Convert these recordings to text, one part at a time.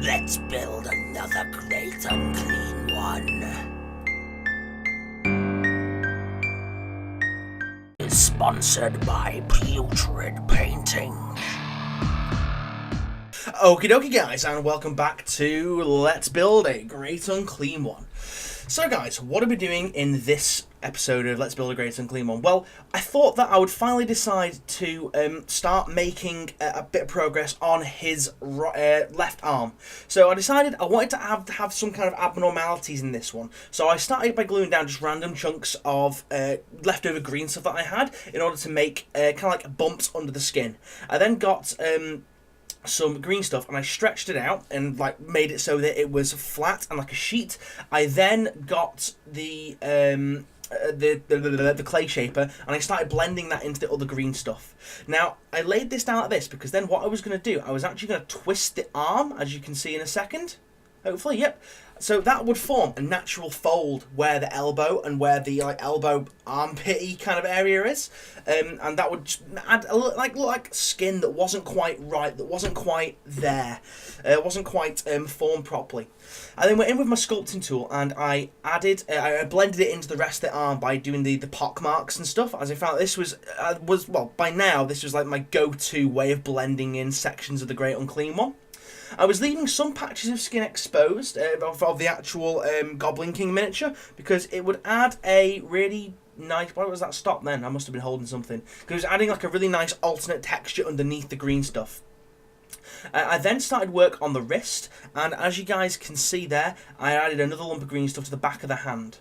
Let's build another great unclean one. Is sponsored by Putrid Painting. Okie dokie guys, and welcome back to Let's Build a Great Unclean One. So guys, what are we doing in this episode of Let's Build a Great Unclean One? Well, I thought that I would finally decide to start making a bit of progress on his left arm. So I decided I wanted to have some kind of abnormalities in this one. So I started by gluing down just random chunks of leftover green stuff that I had in order to make kind of like bumps under the skin. I then got some green stuff and I stretched it out and like made it so that it was flat and like a sheet. I then got the clay shaper and I started blending that into the other green stuff. Now I laid this down like this because then what I was going to do, I was actually going to twist the arm, as you can see in a second. Hopefully, yep. So that would form a natural fold where the elbow and where the elbow armpity kind of area is, and that would add a look like skin that wasn't quite right, that wasn't quite there, wasn't quite formed properly. I then went in with my sculpting tool and I added, I blended it into the rest of the arm by doing the pock marks and stuff. As I found this was well, by now this was like my go-to way of blending in sections of the Great Unclean One. I was leaving some patches of skin exposed of the actual Goblin King miniature because it would add a really nice... Why was that stop then? I must have been holding something. Because it was adding like a really nice alternate texture underneath the green stuff. I then started work on the wrist, and as you guys can see there, I added another lump of green stuff to the back of the hand.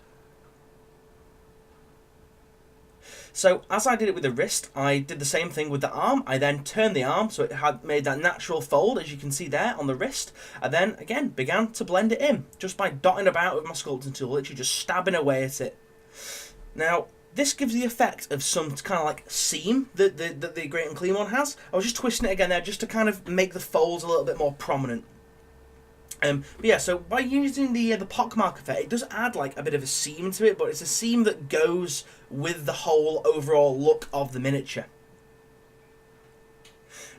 So as I did it with the wrist, I did the same thing with the arm. I then turned the arm so it had made that natural fold, as you can see there on the wrist. I then, again, began to blend it in, just by dotting about with my sculpting tool, literally just stabbing away at it. Now, this gives the effect of some kind of like seam that the Great Unclean One has. I was just twisting it again there just to kind of make the folds a little bit more prominent. But yeah, so by using the pockmark effect, it does add like a bit of a seam to it, but it's a seam that goes with the whole overall look of the miniature.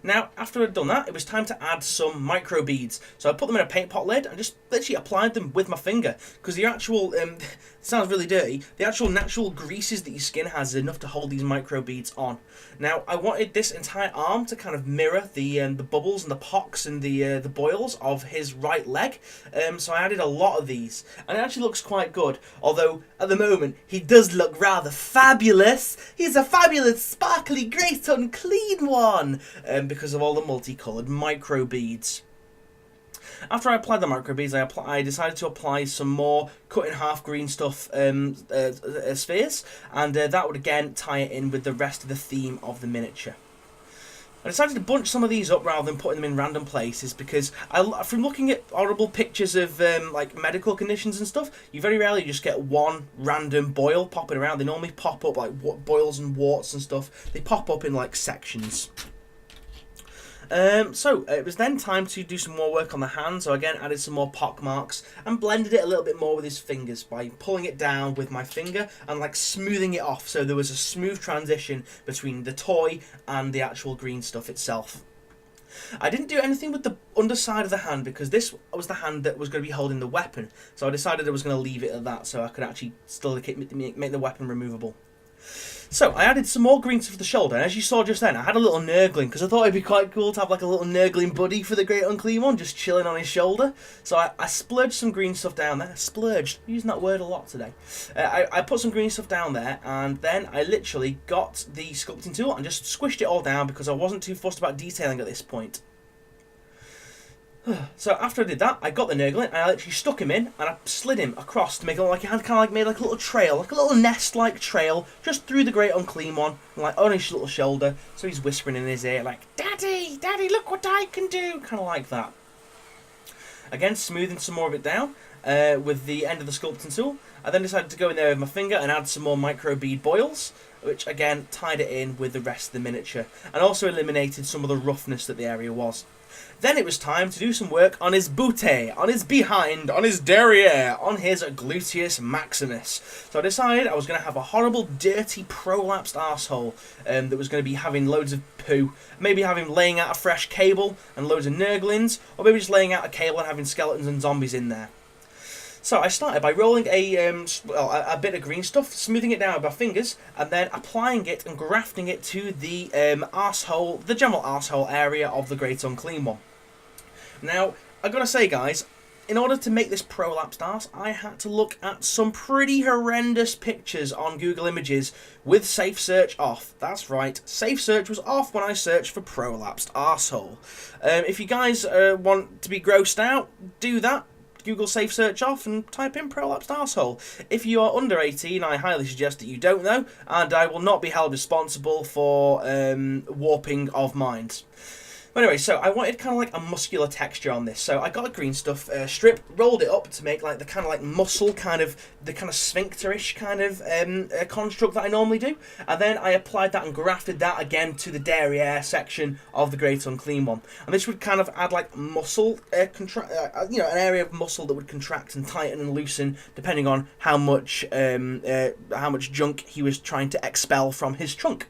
Now, after I'd done that, it was time to add some micro beads. So I put them in a paint pot lid and just literally applied them with my finger. Because the actual, it sounds really dirty, the actual natural greases that your skin has is enough to hold these micro beads on. Now, I wanted this entire arm to kind of mirror the bubbles and the pocks and the boils of his right leg. So I added a lot of these. And it actually looks quite good. Although, at the moment, he does look rather fabulous. He's a fabulous, sparkly, great, unclean one. Because of all the multicoloured micro beads. After I applied the micro beads, I decided to apply some more cut in half green stuff spheres, and that would again tie it in with the rest of the theme of the miniature. I decided to bunch some of these up rather than putting them in random places because from looking at horrible pictures of like medical conditions and stuff, you very rarely just get one random boil popping around. They normally pop up like boils and warts and stuff. They pop up in like sections. So it was then time to do some more work on the hand, so again added some more pock marks and blended it a little bit more with his fingers by pulling it down with my finger and like smoothing it off so there was a smooth transition between the toy and the actual green stuff itself. I didn't do anything with the underside of the hand because this was the hand that was going to be holding the weapon, so I decided I was going to leave it at that so I could actually still make the weapon removable. So, I added some more green stuff for the shoulder, and as you saw just then, I had a little nurgling, because I thought it'd be quite cool to have like a little nurgling buddy for the Great Unclean One, just chilling on his shoulder. So I splurged some green stuff down there. Splurged, I'm using that word a lot today. I put some green stuff down there, and then I literally got the sculpting tool and just squished it all down, because I wasn't too fussed about detailing at this point. So after I did that, I got the nurgling and I literally stuck him in and I slid him across to make it look like he had kind of like made like a little trail, like a little nest-like trail, just through the Great Unclean One, and like on his little shoulder. So he's whispering in his ear like, "Daddy, Daddy, look what I can do," kind of like that. Again, smoothing some more of it down with the end of the sculpting tool. I then decided to go in there with my finger and add some more micro bead boils, which again tied it in with the rest of the miniature and also eliminated some of the roughness that the area was. Then it was time to do some work on his booty, on his behind, on his derriere, on his gluteus maximus. So I decided I was going to have a horrible, dirty, prolapsed arsehole that was going to be having loads of poo. Maybe have him laying out a fresh cable and loads of nurglings, or maybe just laying out a cable and having skeletons and zombies in there. So I started by rolling a bit of green stuff, smoothing it down with my fingers, and then applying it and grafting it to the arsehole, the general arsehole area of the Great Unclean One. Now, I've got to say, guys, in order to make this prolapsed arse, I had to look at some pretty horrendous pictures on Google Images with Safe Search off. That's right, Safe Search was off when I searched for prolapsed arsehole. If you guys want to be grossed out, do that. Google Safe Search off and type in prolapsed arsehole. If you are under 18, I highly suggest that you don't know, and I will not be held responsible for warping of minds. Anyway, so I wanted kind of like a muscular texture on this, so I got a green stuff strip, rolled it up to make like the kind of like muscle, kind of the kind of sphincterish kind of construct that I normally do, and then I applied that and grafted that again to the derriere section of the Great Unclean One, and this would kind of add like muscle, an area of muscle that would contract and tighten and loosen depending on how much junk he was trying to expel from his trunk.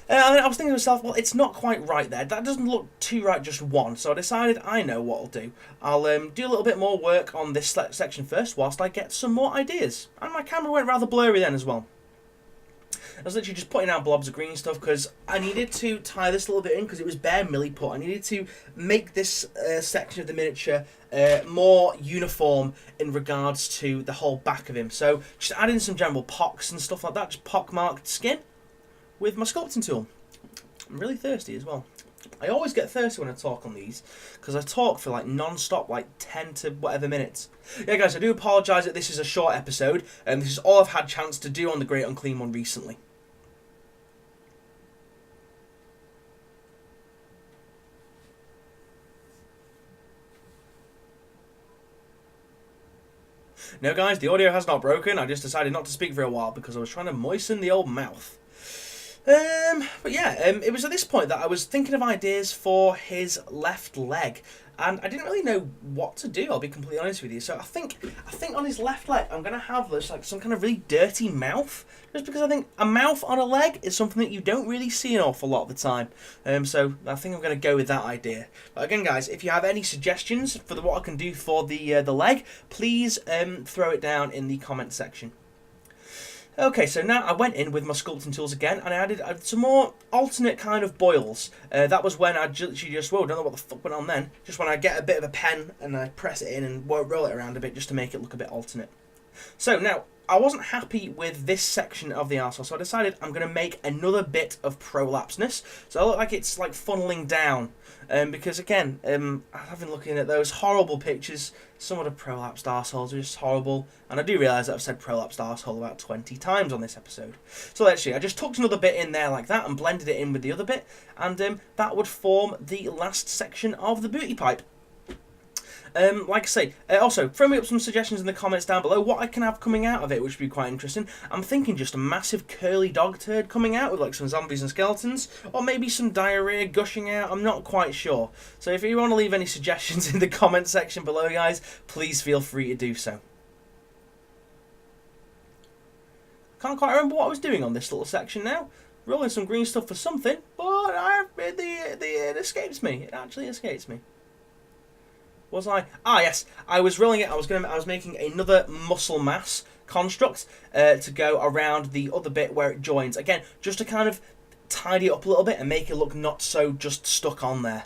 And I was thinking to myself, well, it's not quite right there. That doesn't look too right, just one. So I decided, I know what I'll do. I'll do a little bit more work on this section first, whilst I get some more ideas. And my camera went rather blurry then as well. I was literally just putting out blobs of green stuff because I needed to tie this a little bit in because it was bare milliput. I needed to make this section of the miniature more uniform in regards to the whole back of him. So just add in some general pocks and stuff like that, just pock-marked skin with my sculpting tool. I'm really thirsty as well. I always get thirsty when I talk on these because I talk for like non-stop, like 10 to whatever minutes. Yeah, guys, I do apologise that this is a short episode, and this is all I've had chance to do on the Great Unclean One recently. No, guys, the audio has not broken. I just decided not to speak for a while because I was trying to moisten the old mouth. But yeah, it was at this point that I was thinking of ideas for his left leg, and I didn't really know what to do, I'll be completely honest with you. So I think on his left leg I'm going to have this like some kind of really dirty mouth, just because I think a mouth on a leg is something that you don't really see an awful lot of the time. So I think I'm going to go with that idea. But again, guys, if you have any suggestions for what I can do for the leg, please throw it down in the comment section. Okay, so now I went in with my sculpting tools again, and I added some more alternate kind of boils. That was when I literally just, whoa, don't know what the fuck went on then. Just when I get a bit of a pen and I press it in and roll it around a bit just to make it look a bit alternate. So now, I wasn't happy with this section of the arsehole, so I decided I'm going to make another bit of prolapseness. So I look like it's like funneling down. Because again, I've been looking at those horrible pictures. Some of the prolapsed arseholes are just horrible. And I do realise that I've said prolapsed arsehole about 20 times on this episode. So actually, I just tucked another bit in there like that and blended it in with the other bit. And that would form the last section of the booty pipe. Like I say, also, throw me up some suggestions in the comments down below what I can have coming out of it, which would be quite interesting. I'm thinking just a massive curly dog turd coming out with like some zombies and skeletons, or maybe some diarrhea gushing out, I'm not quite sure. So if you want to leave any suggestions in the comment section below, guys, please feel free to do so. Can't quite remember what I was doing on this little section now. Rolling some green stuff for something, but it escapes me. It actually escapes me. Was I? Ah, yes. I was rolling it. I was making another muscle mass construct to go around the other bit where it joins. Again, just to kind of tidy it up a little bit and make it look not so just stuck on there.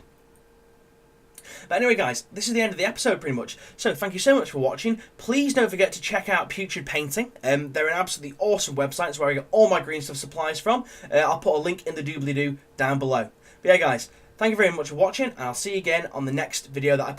But anyway, guys, this is the end of the episode pretty much. So thank you so much for watching. Please don't forget to check out Putrid Painting. They're an absolutely awesome website. It's where I get all my green stuff supplies from. I'll put a link in the doobly-doo down below. But yeah, guys, thank you very much for watching, and I'll see you again on the next video that I